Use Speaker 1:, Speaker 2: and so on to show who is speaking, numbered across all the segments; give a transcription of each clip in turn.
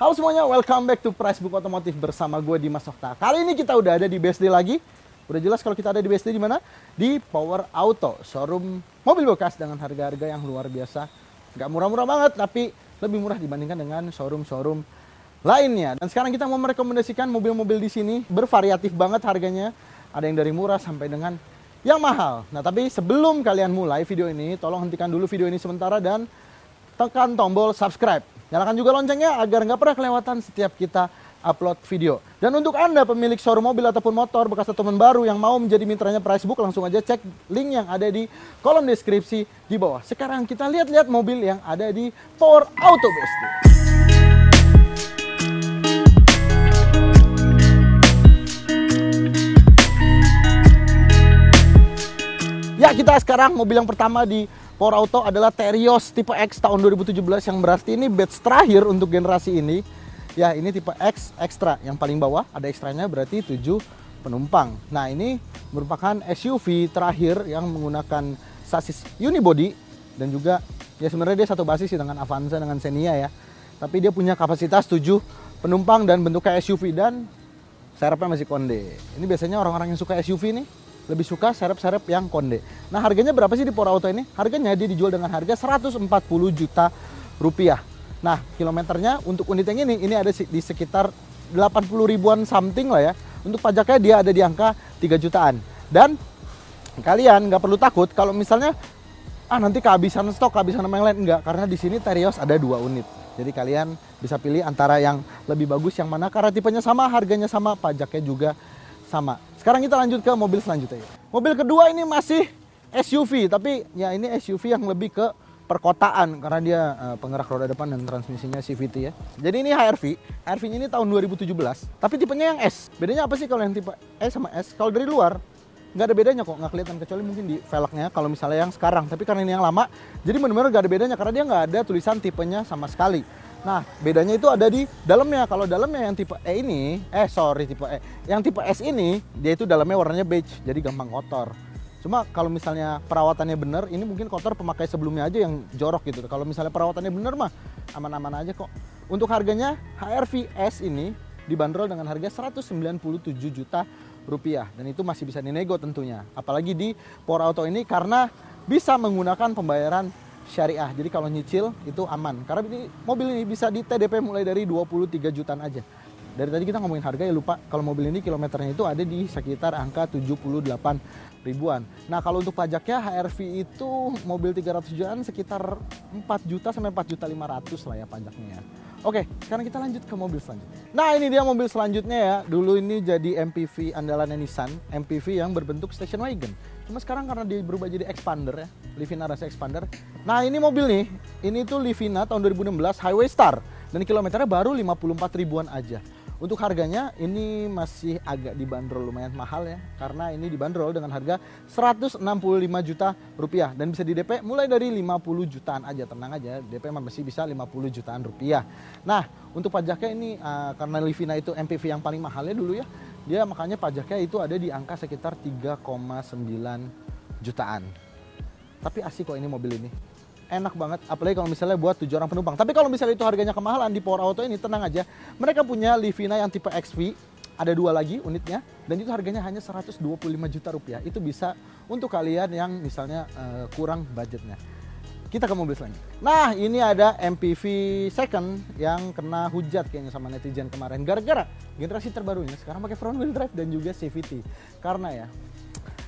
Speaker 1: Halo semuanya, welcome back to Pricebook Otomotif bersama gue Dimas Okta. Kali ini kita udah ada di BSD lagi. Udah jelas kalau kita ada di BSD di mana? Di Power Auto, showroom mobil bekas dengan harga-harga yang luar biasa. Nggak murah-murah banget, tapi lebih murah dibandingkan dengan showroom-showroom lainnya. Dan sekarang kita mau merekomendasikan mobil-mobil di sini, bervariatif banget harganya. Ada yang dari murah sampai dengan yang mahal. Nah, tapi sebelum kalian mulai video ini, tolong hentikan dulu video ini sementara dan tekan tombol subscribe. Nyalakan juga loncengnya agar nggak pernah kelewatan setiap kita upload video. Dan untuk Anda pemilik showroom mobil ataupun motor bekas atau teman baru yang mau menjadi mitranya Pricebook, langsung aja cek link yang ada di kolom deskripsi di bawah. Sekarang kita lihat-lihat mobil yang ada di Power Auto BSD. Ya, kita sekarang mobil yang pertama di Power Auto adalah Terios tipe X tahun 2017 yang berarti ini batch terakhir untuk generasi ini. Ya, ini tipe X Extra yang paling bawah, ada ekstranya berarti 7 penumpang. Nah, ini merupakan SUV terakhir yang menggunakan sasis unibody dan juga ya sebenarnya dia satu basis dengan Avanza dengan Xenia ya. Tapi dia punya kapasitas 7 penumpang dan bentuknya SUV dan serepnya masih konde. Ini biasanya orang-orang yang suka SUV nih lebih suka serep-serep yang konde. Nah, harganya berapa sih di Power Auto ini? Harganya dia dijual dengan harga 140 juta rupiah. Nah, kilometernya untuk unit yang ini ada di sekitar 80 ribuan something lah ya. Untuk pajaknya dia ada di angka 3 jutaan. Dan kalian nggak perlu takut kalau misalnya nanti kehabisan stok, kehabisan nama yang lain. Enggak, karena di sini Terios ada 2 unit. Jadi kalian bisa pilih antara yang lebih bagus yang mana karena tipenya sama, harganya sama, pajaknya juga sama. Sekarang kita lanjut ke mobil selanjutnya. Mobil kedua ini masih SUV, tapi ya ini SUV yang lebih ke perkotaan karena dia penggerak roda depan dan transmisinya CVT ya. Jadi ini HRV. HRV-nya ini tahun 2017, tapi tipenya yang S. Bedanya apa sih kalau yang tipe E sama S? Kalau dari luar nggak ada bedanya kok, nggak kelihatan kecuali mungkin di velgnya kalau misalnya yang sekarang. Tapi karena ini yang lama, jadi benar-benar nggak ada bedanya karena dia nggak ada tulisan tipenya sama sekali. Nah, bedanya itu ada di dalamnya. Kalau dalamnya yang tipe E ini, tipe E. Yang tipe S ini, dia itu dalamnya warnanya beige, jadi gampang kotor. Cuma kalau misalnya perawatannya bener, ini mungkin kotor pemakai sebelumnya aja yang jorok gitu. Kalau misalnya perawatannya bener mah, aman-aman aja kok. Untuk harganya, HRV S ini dibanderol dengan harga 197 juta rupiah. Dan itu masih bisa dinego tentunya. Apalagi di Power Auto ini karena bisa menggunakan pembayaran syariah. Jadi kalau nyicil itu aman. Karena ini mobil ini bisa di TDP mulai dari 23 jutaan aja. Dari tadi kita ngomongin harga ya lupa. Kalau mobil ini kilometernya itu ada di sekitar angka 78 ribuan. Nah, kalau untuk pajaknya HRV itu mobil 300 jutaan sekitar 4 juta sampai 4 juta 500 lah ya pajaknya. Oke, sekarang kita lanjut ke mobil selanjutnya. Nah, ini dia mobil selanjutnya ya. Dulu ini jadi MPV andalannya Nissan, MPV yang berbentuk station wagon. Cuma sekarang karena dia berubah jadi expander ya, Livina Racing Expander. Nah, ini mobil nih, ini tuh Livina tahun 2016 Highway Star dan kilometernya baru 54 ribuan aja. Untuk harganya ini masih agak dibanderol lumayan mahal ya, karena ini dibanderol dengan harga 165 juta rupiah dan bisa di DP mulai dari 50 jutaan aja, tenang aja, DP masih bisa 50 jutaan rupiah. Nah, untuk pajaknya ini karena Livina itu MPV yang paling mahalnya dulu ya, dia makanya pajaknya itu ada di angka sekitar 3,9 jutaan. Tapi asik kok ini mobil ini. Enak banget, apalagi kalau misalnya buat 7 orang penumpang. Tapi kalau misalnya itu harganya kemahalan di Power Auto ini, tenang aja. Mereka punya Livina yang tipe XV, ada 2 lagi unitnya, dan itu harganya hanya 125 juta rupiah. Itu bisa untuk kalian yang misalnya kurang budgetnya. Kita ke mobil selanjutnya. Nah, ini ada MPV second yang kena hujat kayaknya sama netizen kemarin. Gara-gara generasi terbarunya sekarang pakai front wheel drive dan juga CVT. Karena ya,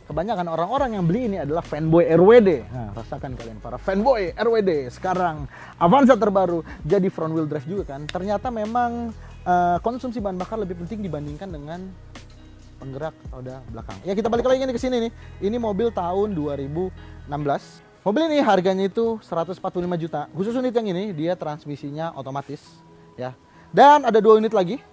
Speaker 1: kebanyakan orang-orang yang beli ini adalah fanboy RWD. Nah, rasakan kalian para fanboy RWD. Sekarang Avanza terbaru jadi front wheel drive juga kan. Ternyata memang konsumsi bahan bakar lebih penting dibandingkan dengan penggerak roda belakang. Ya, kita balik lagi nih ke sini nih. Ini mobil tahun 2016. Mobil ini harganya itu 145 juta. Khusus unit yang ini dia transmisinya otomatis ya. Dan ada 2 unit lagi.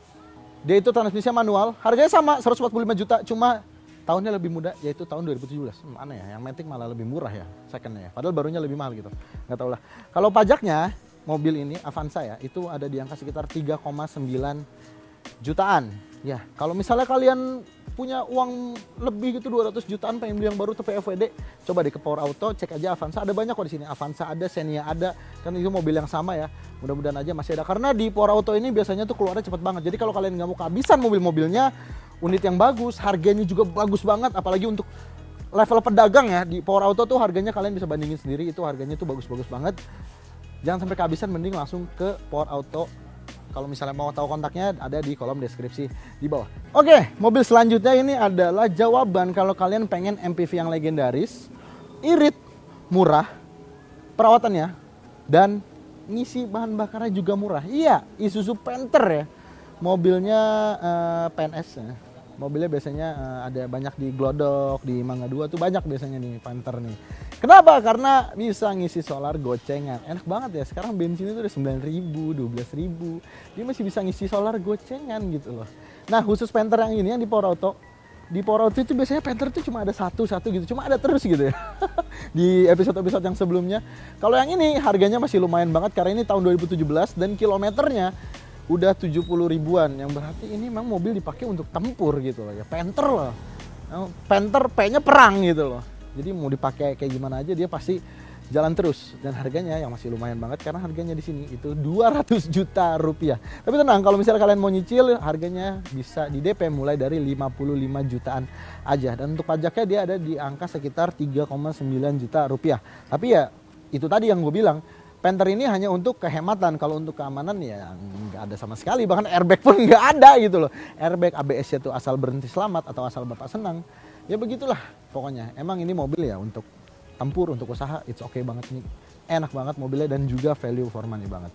Speaker 1: Dia itu transmisinya manual. Harganya sama 145 juta, cuma tahunnya lebih muda, yaitu tahun 2017. Aneh ya, yang Matic malah lebih murah ya secondnya ya. Padahal barunya lebih mahal gitu. Nggak tahu lah. Kalau pajaknya, mobil ini Avanza ya, itu ada di angka sekitar 3,9 jutaan. Ya, kalau misalnya kalian punya uang lebih gitu 200 jutaan pengen beli yang baru tapi FWD, coba deh ke Power Auto, cek aja Avanza. Ada banyak kok di sini. Avanza ada, Xenia ada, kan itu mobil yang sama ya. Mudah-mudahan aja masih ada, karena di Power Auto ini biasanya tuh keluarnya cepet banget. Jadi kalau kalian nggak mau kehabisan mobil-mobilnya, unit yang bagus, harganya juga bagus banget, apalagi untuk level pedagang ya, di Power Auto tuh harganya kalian bisa bandingin sendiri, itu harganya tuh bagus-bagus banget. Jangan sampai kehabisan, mending langsung ke Power Auto. Kalau misalnya mau tahu kontaknya ada di kolom deskripsi di bawah. Oke, mobil selanjutnya ini adalah jawaban kalau kalian pengen MPV yang legendaris, irit, murah, perawatannya, dan ngisi bahan bakarnya juga murah. Iya, Isuzu Panther ya. Mobilnya PNS ya. Mobilnya biasanya ada banyak di Glodok, di Mangga 2 tuh banyak biasanya nih Panther nih. Kenapa? Karena bisa ngisi solar gocengan. Enak banget ya, sekarang bensin itu udah 9.000, 12.000. Dia masih bisa ngisi solar gocengan gitu loh. Nah, khusus Panther yang ini yang di Power Auto. Di Power Auto itu biasanya Panther itu cuma ada satu gitu, cuma ada terus gitu ya. Di episode-episode yang sebelumnya. Kalau yang ini harganya masih lumayan banget karena ini tahun 2017 dan kilometernya udah 70 ribuan, yang berarti ini memang mobil dipakai untuk tempur gitu loh ya. Panther loh. Panther P-nya perang gitu loh. Jadi mau dipakai kayak gimana aja dia pasti jalan terus, dan harganya yang masih lumayan banget karena harganya di sini itu 200 juta rupiah. Tapi tenang, kalau misalnya kalian mau nyicil harganya bisa di DP mulai dari 55 jutaan aja, dan untuk pajaknya dia ada di angka sekitar 3,9 juta rupiah. Tapi ya itu tadi yang gue bilang, Panther ini hanya untuk kehematan, kalau untuk keamanan ya nggak ada sama sekali, bahkan airbag pun nggak ada gitu loh. Airbag ABS-nya tuh asal berhenti selamat atau asal bapak senang, ya begitulah pokoknya. Emang ini mobil ya untuk tempur, untuk usaha, it's okay banget nih. Enak banget mobilnya dan juga value for money banget.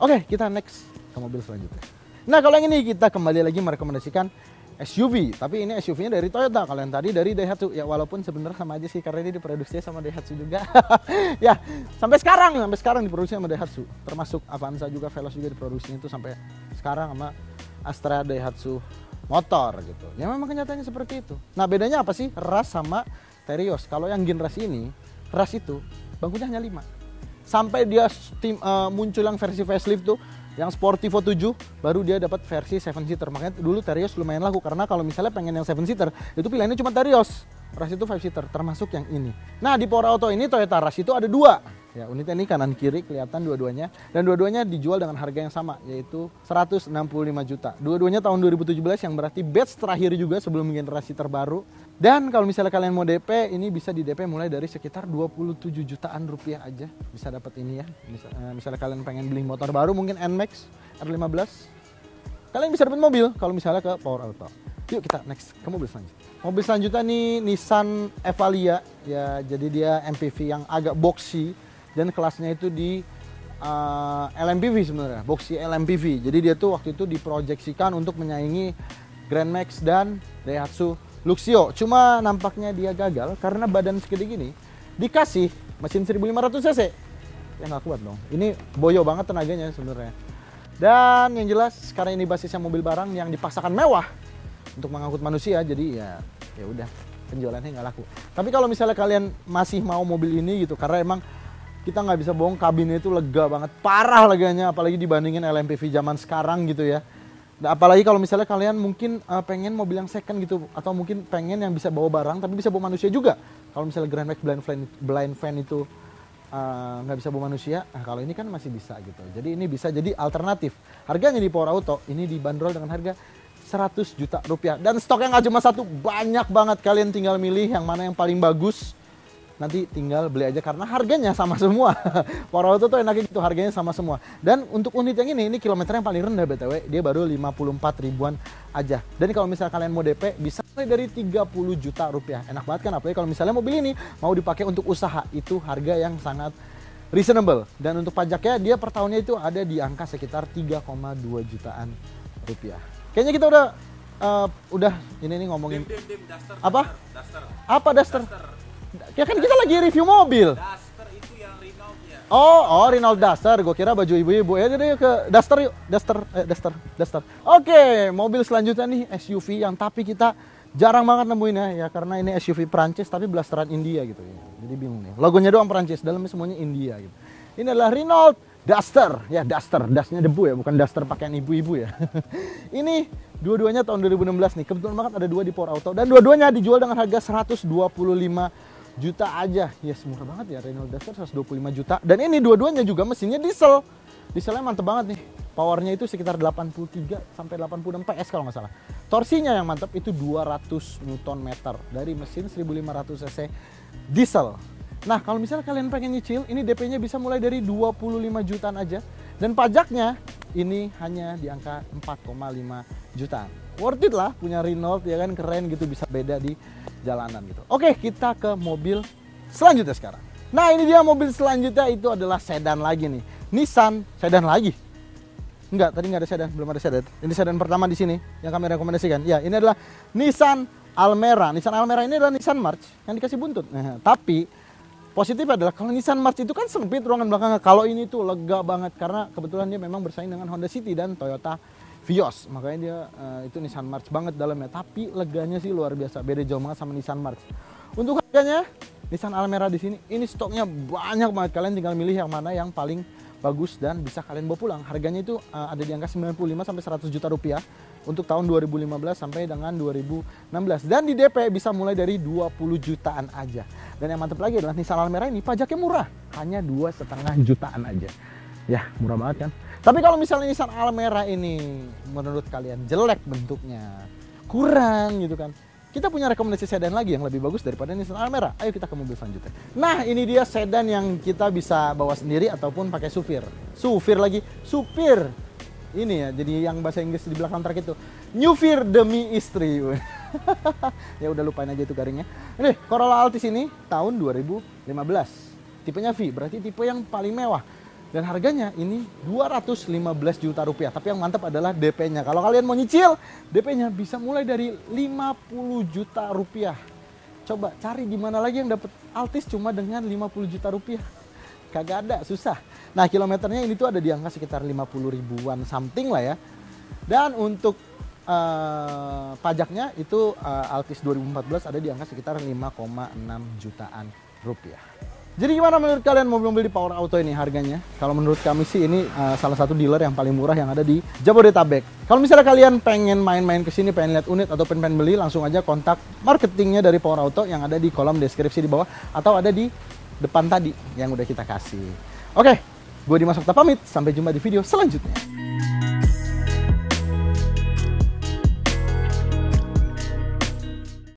Speaker 1: Oke, kita next ke mobil selanjutnya. Nah, kalau yang ini kita kembali lagi merekomendasikan SUV, tapi ini SUV-nya dari Toyota. Kalau yang tadi dari Daihatsu, ya walaupun sebenarnya sama aja sih karena ini diproduksinya sama Daihatsu juga. Ya, sampai sekarang diproduksi sama Daihatsu. Termasuk Avanza juga, Veloz juga diproduksinya itu sampai sekarang sama Astra Daihatsu motor gitu. Ya memang kenyataannya seperti itu. Nah, bedanya apa sih Rush sama Terios? Kalau yang generasi ini, Rush itu bangkunya hanya 5. Sampai dia muncul yang versi facelift tuh, yang Sportivo 7, baru dia dapat versi 7-seater. Makanya dulu Terios lumayan laku, karena kalau misalnya pengen yang 7-seater, itu pilihannya cuma Terios. Rush itu 5-seater, termasuk yang ini. Nah, di Power Auto ini Toyota Rush itu ada 2. Ya, unitnya ini kanan kiri kelihatan dua-duanya, dan dua-duanya dijual dengan harga yang sama, yaitu 165 juta. Dua-duanya tahun 2017, yang berarti batch terakhir juga sebelum generasi terbaru. Dan kalau misalnya kalian mau DP, ini bisa di DP mulai dari sekitar 27 jutaan rupiah aja bisa dapat ini ya. Misalnya kalian pengen beli motor baru, mungkin NMAX R15, kalian bisa dapat mobil kalau misalnya ke Power Auto. Yuk kita next ke mobil selanjutnya. Mobil selanjutnya nih Nissan Evalia ya, jadi dia MPV yang agak boxy dan kelasnya itu di LMPV sebenarnya, boxy LMPV. Jadi dia tuh waktu itu diproyeksikan untuk menyaingi Grand Max dan Daihatsu Luxio. Cuma nampaknya dia gagal karena badan segede gini dikasih mesin 1500 cc. Ya nggak kuat dong. Ini boyo banget tenaganya sebenarnya. Dan yang jelas karena ini basisnya mobil barang yang dipaksakan mewah untuk mengangkut manusia, jadi ya udah penjualannya nggak laku. Tapi kalau misalnya kalian masih mau mobil ini gitu, karena emang kita nggak bisa bohong, kabinnya itu lega banget, parah leganya, apalagi dibandingin LMPV zaman sekarang gitu ya. Nah, apalagi kalau misalnya kalian mungkin pengen mobil yang second gitu, atau mungkin pengen yang bisa bawa barang tapi bisa bawa manusia juga. Kalau misalnya Grand Max blind van itu nggak bisa bawa manusia, nah kalau ini kan masih bisa gitu. Jadi ini bisa jadi alternatif. Harganya di Power Auto ini dibanderol dengan harga 100 juta rupiah. Dan stoknya nggak cuma satu, banyak banget. Kalian tinggal milih yang mana yang paling bagus. Nanti tinggal beli aja karena harganya sama semua. Power Auto tuh enaknya gitu, harganya sama semua. Dan untuk unit yang ini kilometer yang paling rendah BTW, dia baru 54 ribuan aja. Dan kalau misalnya kalian mau DP, bisa mulai dari 30 juta rupiah. Enak banget kan, apalagi kalau misalnya mobil ini mau dipakai untuk usaha, itu harga yang sangat reasonable. Dan untuk pajaknya, dia per tahunnya itu ada di angka sekitar 3,2 jutaan rupiah. Kayaknya kita udah ini nih ngomongin.
Speaker 2: Duster,
Speaker 1: apa?
Speaker 2: Duster.
Speaker 1: Apa Duster? Ya kan kita lagi review mobil.
Speaker 2: Duster itu yang Renault-nya.
Speaker 1: Oh, Renault Duster. Gue kira baju ibu-ibu. Ya udah ke Duster yuk. Duster. Oke, mobil selanjutnya nih SUV yang tapi kita jarang banget nemuin ya karena ini SUV Prancis tapi blasteran India gitu ya. Jadi bingung nih. Logonya doang Prancis, dalamnya semuanya India gitu. Ini adalah Renault Duster. Ya, Duster. Dustnya debu ya, bukan Duster pakaian ibu-ibu ya. Ini dua-duanya tahun 2016 nih. Kebetulan banget ada 2 di Power Auto dan dua-duanya dijual dengan harga 125 juta aja. Yes, murah banget ya Renault Duster, 125 juta. Dan ini dua-duanya juga mesinnya diesel. Dieselnya mantep banget nih. Powernya itu sekitar 83 sampai 86 PS kalau nggak salah. Torsinya yang mantep itu 200 Nm dari mesin 1500 cc diesel. Nah, kalau misalnya kalian pengen nyicil, ini DP-nya bisa mulai dari 25 jutaan aja. Dan pajaknya ini hanya di angka 4,5 jutaan. Worth it lah punya Renault ya kan, keren gitu, bisa beda di jalanan gitu. Oke, kita ke mobil selanjutnya sekarang. Nah, ini dia mobil selanjutnya, itu adalah sedan lagi nih. Nissan sedan lagi. Enggak, tadi nggak ada sedan, belum ada sedan. Ini sedan pertama di sini yang kami rekomendasikan. Ya, ini adalah Nissan Almera. Nissan Almera ini adalah Nissan March yang dikasih buntut. Nah, tapi positif adalah kalau Nissan March itu kan sempit ruangan belakangnya. Kalau ini tuh lega banget karena kebetulan dia memang bersaing dengan Honda City dan Toyota Vios. Makanya dia itu Nissan March banget dalamnya. Tapi leganya sih luar biasa. Beda jauh banget sama Nissan March. Untuk harganya, Nissan Almera di sini ini stoknya banyak banget. Kalian tinggal milih yang mana yang paling bagus dan bisa kalian bawa pulang. Harganya itu ada di angka 95 sampai 100 juta rupiah untuk tahun 2015 sampai dengan 2016. Dan di DP bisa mulai dari 20 jutaan aja. Dan yang mantap lagi adalah Nissan Almera ini pajaknya murah, hanya 2,5 jutaan aja. Ya, murah banget kan? Tapi kalau misalnya Nissan Almera ini menurut kalian jelek bentuknya, kurang gitu kan, kita punya rekomendasi sedan lagi yang lebih bagus daripada Nissan Almera. Ayo kita ke mobil selanjutnya. Nah, ini dia sedan yang kita bisa bawa sendiri ataupun pakai supir. Supir lagi, supir. Ini ya, jadi yang bahasa Inggris di belakang truk itu. Nyupir demi istri. Ya udah lupain aja itu garingnya. Ini Corolla Altis ini tahun 2015. Tipenya V, berarti tipe yang paling mewah. Dan harganya ini 215 juta rupiah. Tapi yang mantap adalah DP-nya. Kalau kalian mau nyicil, DP-nya bisa mulai dari 50 juta rupiah. Coba cari di mana lagi yang dapat Altis cuma dengan 50 juta rupiah. Kagak ada, susah. Nah, kilometernya ini tuh ada di angka sekitar 50 ribuan something lah ya. Dan untuk pajaknya itu Altis 2014 ada di angka sekitar 5,6 jutaan rupiah. Jadi gimana menurut kalian mobil-mobil di Power Auto ini harganya? Kalau menurut kami sih ini salah satu dealer yang paling murah yang ada di Jabodetabek. Kalau misalnya kalian pengen main-main ke sini, pengen lihat unit atau pengen beli, langsung aja kontak marketingnya dari Power Auto yang ada di kolom deskripsi di bawah atau ada di depan tadi yang udah kita kasih. Oke, gue Dimas Okta pamit. Sampai jumpa di video selanjutnya.